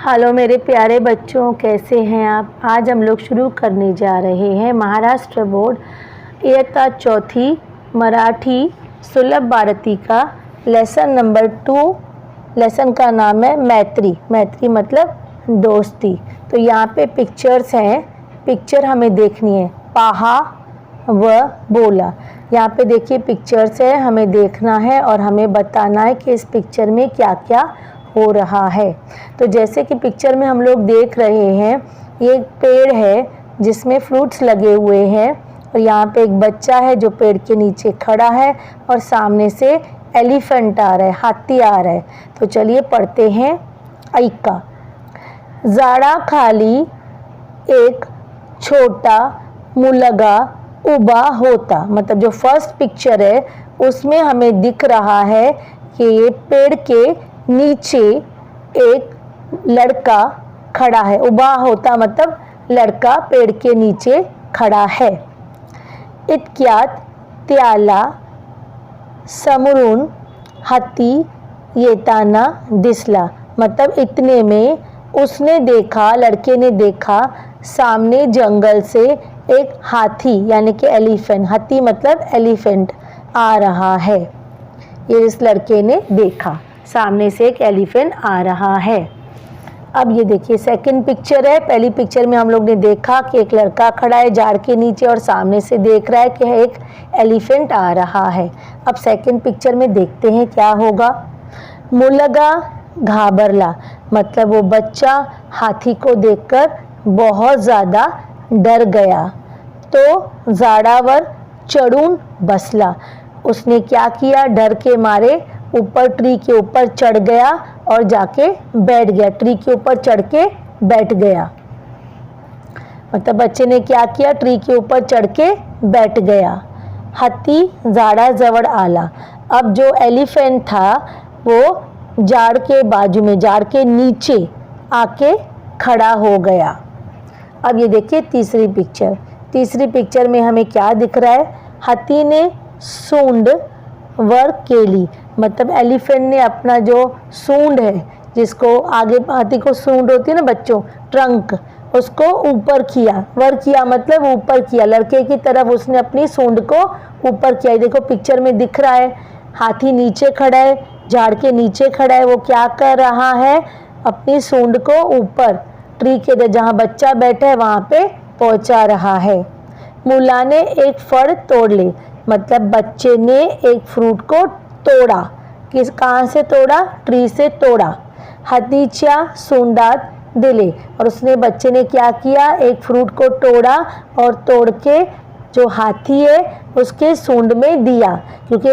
Hello मेरे प्यारे बच्चों, कैसे हैं आप। आज हम लोग शुरू करने जा रहे हैं महाराष्ट्र बोर्ड इयत्ता चौथी मराठी सुलभ भारती का लेसन नंबर 2। लेसन का नाम है मैत्री। मैत्री मतलब दोस्ती। तो यहाँ पे पिक्चर्स हैं, पिक्चर हमें देखनी है। पाहा व बोला। यहाँ पे देखिए पिक्चर्स है, हमें देखना है और हमें बताना है कि इस पिक्चर में क्या क्या हो रहा है। तो जैसे कि पिक्चर में हम लोग देख रहे हैं, ये एक पेड़ है जिसमें फ्रूट्स लगे हुए हैं और यहाँ पे एक बच्चा है जो पेड़ के नीचे खड़ा है और सामने से एलिफेंट आ रहा है, हाथी आ रहा है। तो चलिए पढ़ते हैं। ऐका झाड़ा खाली एक छोटा मुलगा उबा होता। मतलब जो फर्स्ट पिक्चर है उसमें हमें दिख रहा है कि ये पेड़ के नीचे एक लड़का खड़ा है। उबा होता मतलब लड़का पेड़ के नीचे खड़ा है। इतक्यात त्याला समोरून हाथी येताना दिसला। मतलब इतने में उसने देखा, लड़के ने देखा सामने जंगल से एक हाथी यानी कि एलिफेंट, हाथी मतलब एलिफेंट आ रहा है। ये इस लड़के ने देखा, सामने से एक एलिफेंट आ रहा है। अब ये देखिए सेकंड पिक्चर है। पहली पिक्चर में हम लोग ने देखा कि एक लड़का खड़ा है झाड़ के नीचे और सामने से देख रहा है कि एक एलिफेंट आ रहा है। अब सेकंड पिक्चर में देखते हैं क्या होगा। मुलगा घाबरला मतलब वो बच्चा हाथी को देखकर बहुत ज़्यादा डर गया। तो झाडावर चढ़ून बसला। उसने क्या किया, डर के मारे ऊपर ट्री के ऊपर चढ़ गया और जाके बैठ गया। ट्री के ऊपर चढ़ के बैठ गया। मतलब बच्चे ने क्या किया, ट्री के ऊपर चढ़ के बैठ गया। हाथी झाडाजवळ आला। अब जो एलिफेंट था वो झाड़ के बाजू में, झाड़ के नीचे आके खड़ा हो गया। अब ये देखिए तीसरी पिक्चर। तीसरी पिक्चर में हमें क्या दिख रहा है, हाथी ने सूंड वर केली। मतलब एलिफेंट ने अपना जो सूंड है, जिसको आगे हाथी को सूंड होती है ना बच्चों, ट्रंक, उसको ऊपर किया। वर किया मतलब ऊपर किया, लड़के की तरफ उसने अपनी सूंड को ऊपर किया। देखो पिक्चर में दिख रहा है हाथी नीचे खड़ा है, झाड़ के नीचे खड़ा है। वो क्या कर रहा है, अपनी सूंड को ऊपर ट्री के जहाँ बच्चा बैठा है वहाँ पे पहुँचा रहा है। मुला ने एक फल तोड़ ले। मतलब बच्चे ने एक फ्रूट को तोड़ा। कहाँ से तोड़ा, ट्री से तोड़ा। हाथीच्या सूंडात दिले। और उसने, बच्चे ने क्या किया, एक फ्रूट को तोड़ा और तोड़ के जो हाथी है उसके सूंड में दिया। क्योंकि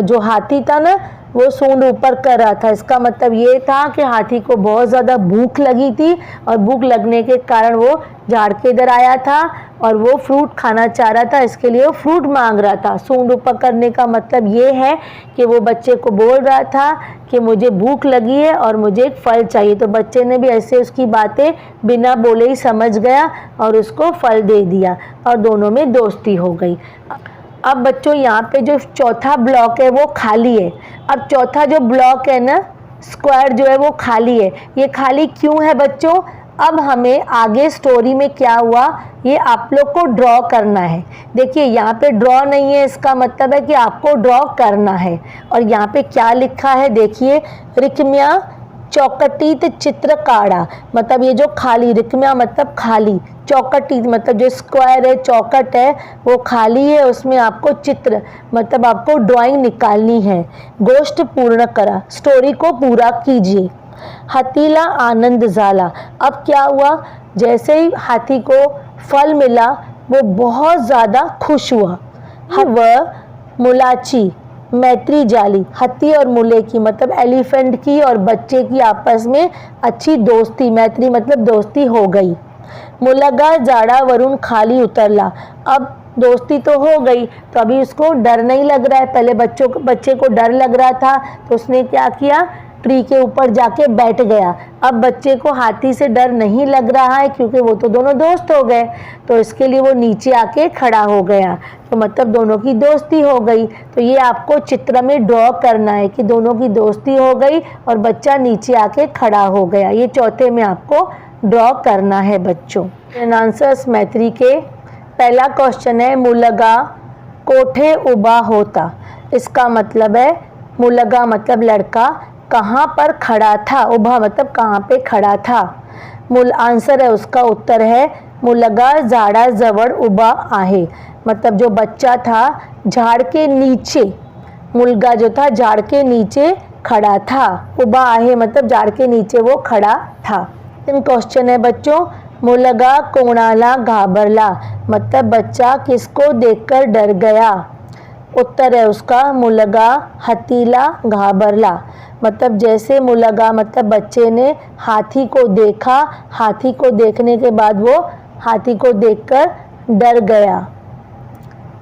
जो हाथी था ना वो सूंड ऊपर कर रहा था। इसका मतलब ये था कि हाथी को बहुत ज़्यादा भूख लगी थी और भूख लगने के कारण वो झाड़ के इधर आया था और वो फ्रूट खाना चाह रहा था, इसके लिए वो फ्रूट मांग रहा था। सूंड ऊपर करने का मतलब ये है कि वो बच्चे को बोल रहा था कि मुझे भूख लगी है और मुझे एक फल चाहिए। तो बच्चे ने भी ऐसे उसकी बातें बिना बोले ही समझ गया और उसको फल दे दिया और दोनों में दोस्ती हो गई। अब बच्चों यहाँ पे जो चौथा ब्लॉक है वो खाली है। अब चौथा जो ब्लॉक है ना, स्क्वायर जो है वो खाली है। ये खाली क्यों है बच्चों, अब हमें आगे स्टोरी में क्या हुआ ये आप लोग को ड्रॉ करना है। देखिए यहाँ पे ड्रॉ नहीं है, इसका मतलब है कि आपको ड्रॉ करना है। और यहाँ पे क्या लिखा है देखिए, रिक्म्या चौकटीत चित्र काढ़ा। मतलब ये जो खाली, रिक्म्या मतलब खाली, चौकटी मतलब जो स्क्वायर है, चौकट है वो खाली है, उसमें आपको चित्र मतलब आपको ड्राइंग निकालनी है। गोष्ट पूर्ण करा, स्टोरी को पूरा कीजिए। हाथीला आनंद झाला। अब क्या हुआ, जैसे ही हाथी को फल मिला वो बहुत ज़्यादा खुश हुआ। वह मुलाची मैत्री जाली। हाथी और मुले की मतलब एलिफेंट की और बच्चे की आपस में अच्छी दोस्ती, मैत्री मतलब दोस्ती हो गई। मुलगा झाडावरून खाली उतरला। अब दोस्ती तो हो गई तो अभी उसको डर नहीं लग रहा है। पहले बच्चे को डर लग रहा था तो उसने क्या किया, ट्री के ऊपर जाके बैठ गया। अब बच्चे को हाथी से डर नहीं लग रहा है क्योंकि वो तो दोनों दोस्त हो गए, तो इसके लिए वो नीचे आके खड़ा हो गया, तो मतलब दोनों की दोस्ती हो गई। तो ये आपको चित्र में ड्रॉ करना है कि दोनों की दोस्ती हो गई और बच्चा नीचे आके खड़ा हो गया। ये चौथे में आपको ड्रॉ करना है बच्चों। आंसर्स मैत्री के। पहला क्वेश्चन है मुलगा कोठे उबा होता। इसका मतलब है मुलगा मतलब लड़का कहाँ पर खड़ा था, उबा मतलब कहाँ पे खड़ा था। मूल आंसर है उसका उत्तर है मुलगा झाड़ा जवळ उबा आहे, मतलब जो बच्चा था झाड़ के नीचे, मुलगा जो था झाड़ के नीचे खड़ा था, उबा आहे मतलब झाड़ के नीचे वो खड़ा था। क्वेश्चन है बच्चों मुलगा कोणाला घाबरला, मतलब बच्चा किसको देखकर डर गया। उत्तर है उसका मुलगा हत्तीला घाबरला, मतलब जैसे मुलगा मतलब बच्चे ने हाथी को देखा, हाथी को देखने के बाद वो हाथी को देखकर डर गया।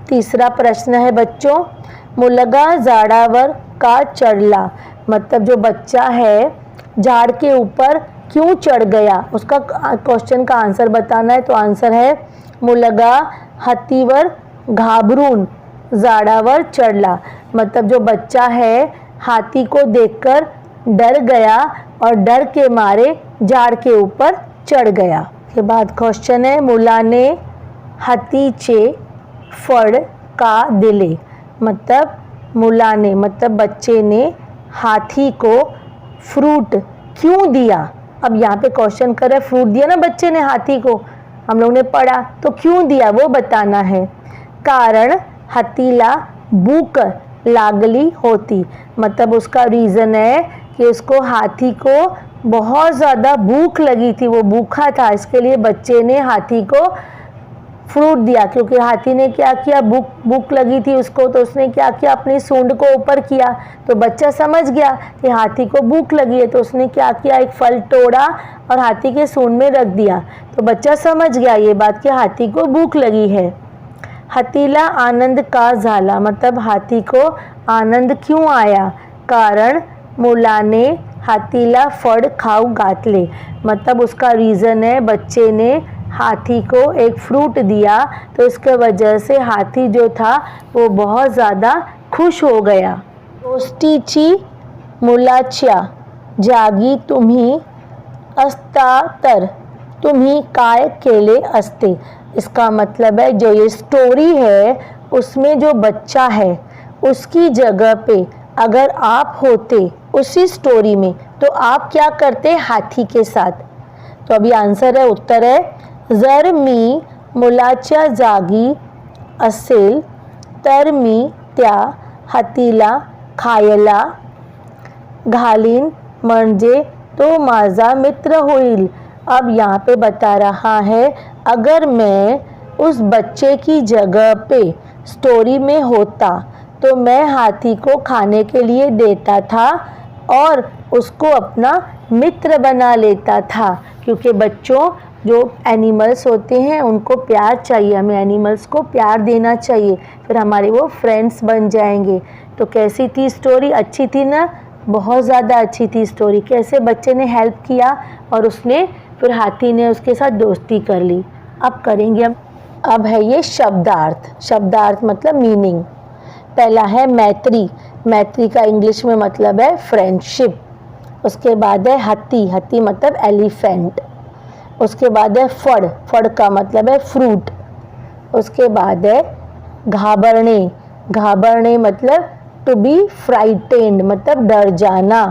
तीसरा प्रश्न है बच्चों मुलगा झाडावर का चढ़ला, मतलब जो बच्चा है झाड़ के ऊपर क्यों चढ़ गया, उसका क्वेश्चन का आंसर बताना है। तो आंसर है मुलगा हत्तीवर घाबरून झाडावर चढ़ला, मतलब जो बच्चा है हाथी को देखकर डर गया और डर के मारे झाड़ के ऊपर चढ़ गया। के बाद क्वेश्चन है मुलाने हत्तीचे फळ का दिले, मतलब मुलाने मतलब बच्चे ने हाथी को फ्रूट क्यों दिया। अब यहाँ पे क्वेश्चन कर रहे फ्रूट दिया ना बच्चे ने हाथी को, हम लोग ने पढ़ा, तो क्यों दिया वो बताना है। कारण हत्तीला भूख लागली होती, मतलब उसका रीज़न है कि उसको हाथी को बहुत ज़्यादा भूख लगी थी, वो भूखा था, इसके लिए बच्चे ने हाथी को फ्रूट दिया। क्योंकि हाथी ने क्या किया, भूख लगी थी उसको, तो उसने क्या किया अपनी सूंड को ऊपर किया, तो बच्चा समझ गया कि हाथी को भूख लगी है, तो उसने क्या किया एक फल तोड़ा और हाथी के सूंड में रख दिया, तो बच्चा समझ गया ये बात कि हाथी को भूख लगी है। हत्तीला आनंद का झाला, मतलब हाथी को आनंद क्यों आया। कारण मुलाने हाथीला फळ खाऊ घातले, मतलब उसका रीज़न है बच्चे ने हाथी को एक फ्रूट दिया, तो इसके वजह से हाथी जो था वो बहुत ज़्यादा खुश हो गया। गोष्टीची मुलाच्या जागी तुम्ही असता तर तुम्ही काय केले असते। इसका मतलब है जो ये स्टोरी है उसमें जो बच्चा है उसकी जगह पे अगर आप होते उसी स्टोरी में तो आप क्या करते हाथी के साथ। तो अभी आंसर है उत्तर है जर मी मुलाच्या जागी असेल तर मी त्या हातीला खायला घालीन म्हणजे तो माझा मित्र होईल। अब यहाँ पे बता रहा है अगर मैं उस बच्चे की जगह पे स्टोरी में होता तो मैं हाथी को खाने के लिए देता था और उसको अपना मित्र बना लेता था। क्योंकि बच्चों जो एनिमल्स होते हैं उनको प्यार चाहिए, हमें एनिमल्स को प्यार देना चाहिए, फिर हमारे वो फ्रेंड्स बन जाएंगे। तो कैसी थी स्टोरी, अच्छी थी ना, बहुत ज़्यादा अच्छी थी स्टोरी। कैसे बच्चे ने हेल्प किया और उसने फिर हाथी ने उसके साथ दोस्ती कर ली। अब करेंगे अब है ये शब्दार्थ। शब्दार्थ मतलब मीनिंग। पहला है मैत्री, मैत्री का इंग्लिश में मतलब है फ्रेंडशिप। उसके बाद है हत्ती, हत्ती मतलब एलिफेंट। उसके बाद है फड़, फड़ का मतलब है फ्रूट। उसके बाद है घाबरने, घाबरने मतलब टू बी फ्राइटेंड मतलब डर जाना।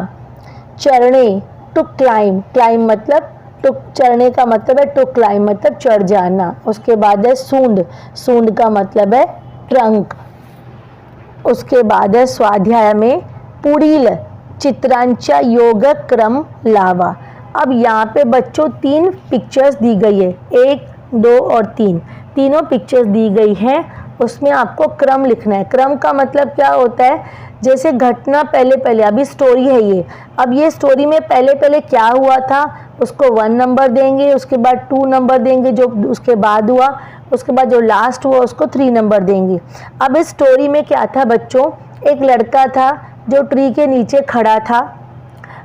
चढ़ने टू क्लाइम, क्लाइम मतलब चढ़ने का मतलब है टू क्लाइम मतलब चढ़ जाना। उसके बाद है सूंड, सूंड का मतलब है ट्रंक। उसके बाद है स्वाध्याय में पुढील चित्रांचा योगक्रम लावा। अब यहाँ पे बच्चों 3 पिक्चर्स दी गई है, 1, 2 और 3, तीनों पिक्चर्स दी गई हैं। उसमें आपको क्रम लिखना है। क्रम का मतलब क्या होता है, जैसे घटना पहले पहले, अभी स्टोरी है ये, अब ये स्टोरी में पहले पहले क्या हुआ था उसको 1 नंबर देंगे, उसके बाद 2 नंबर देंगे जो उसके बाद हुआ, उसके बाद जो लास्ट हुआ उसको 3 नंबर देंगे। अब इस स्टोरी में क्या था बच्चों, एक लड़का था जो ट्री के नीचे खड़ा था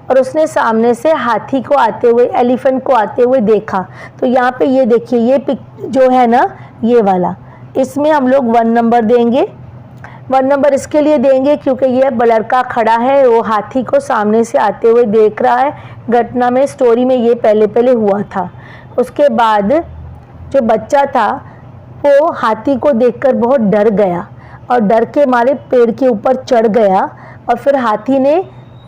और उसने सामने से हाथी को आते हुए, एलिफेंट को आते हुए देखा। तो यहाँ पे ये देखिए, ये पिक जो है ना, ये वाला, इसमें हम लोग 1 नंबर देंगे। 1 नंबर इसके लिए देंगे क्योंकि ये लड़का खड़ा है, वो हाथी को सामने से आते हुए देख रहा है। घटना में, स्टोरी में ये पहले हुआ था। उसके बाद जो बच्चा था वो हाथी को देखकर बहुत डर गया और डर के मारे पेड़ के ऊपर चढ़ गया, और फिर हाथी ने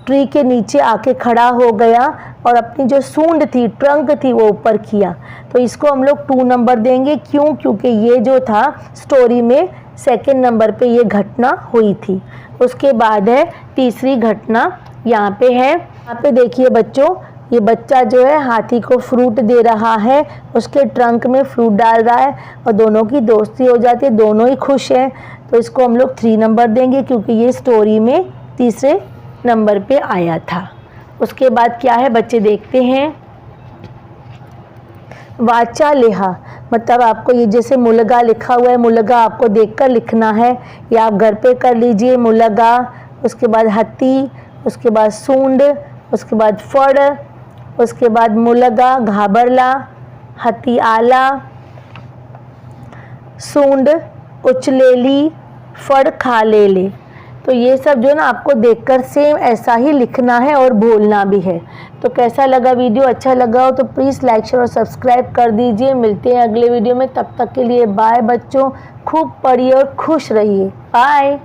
ट्री के नीचे आके खड़ा हो गया और अपनी जो सूंड थी, ट्रंक थी, वो ऊपर किया। तो इसको हम लोग 2 नंबर देंगे। क्यों? क्योंकि ये जो था स्टोरी में 2nd नंबर पे ये घटना हुई थी। उसके बाद है तीसरी घटना, यहाँ पे है। यहाँ पे देखिए बच्चों, ये बच्चा जो है हाथी को फ्रूट दे रहा है, उसके ट्रंक में फ्रूट डाल रहा है और दोनों की दोस्ती हो जाती है, दोनों ही खुश हैं। तो इसको हम लोग 3 नंबर देंगे क्योंकि ये स्टोरी में तीसरे नंबर पे आया था। उसके बाद क्या है बच्चे, देखते हैं। वाचालेहा, मतलब आपको ये जैसे मुलगा लिखा हुआ है, मुलगा आपको देखकर लिखना है, या आप घर पे कर लीजिए। मुलगा, उसके बाद हत्ती, उसके बाद सूंड, उसके बाद फड़, उसके बाद मुलगा, घाबरला, हत्ती आला, सूंड उचलेली, फड़ खा ले ले। तो ये सब जो ना आपको देखकर सेम ऐसा ही लिखना है और बोलना भी है। तो कैसा लगा वीडियो? अच्छा लगा हो तो प्लीज़ लाइक, शेयर और सब्सक्राइब कर दीजिए। मिलते हैं अगले वीडियो में, तब तक के लिए बाय बच्चों। खूब पढ़िए और खुश रहिए। बाय।